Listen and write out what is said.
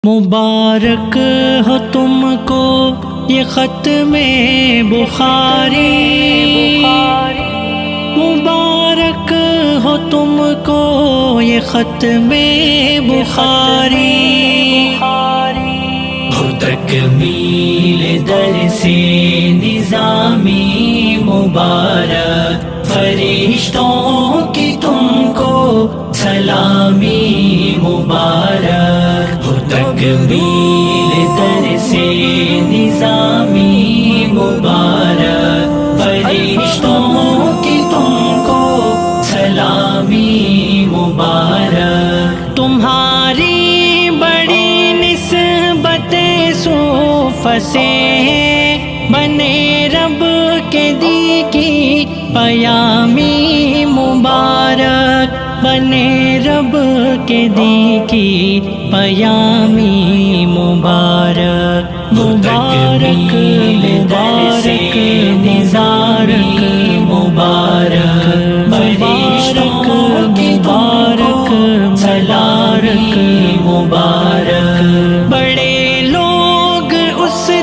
مبارک ہو تم کو یہ ختم بخاری، مبارک ہو تم کو یہ ختم بخاری، ہو تکمیل درس نظامی مبارک، فرشتوں کی تم کو سلامی مبارک، ہو تکمیل درس نظامی مبارک، فرشتوں کی تم کو سلامی مبارک، تمہاری بڑی نسبتیں صوف سے بنے رب کے دی کی پیامی مبارک، بنے رب کے دی کی پیامی مبارک، مبارک مبارک مبارک مبارک مبارک مبارک مبارک مبارک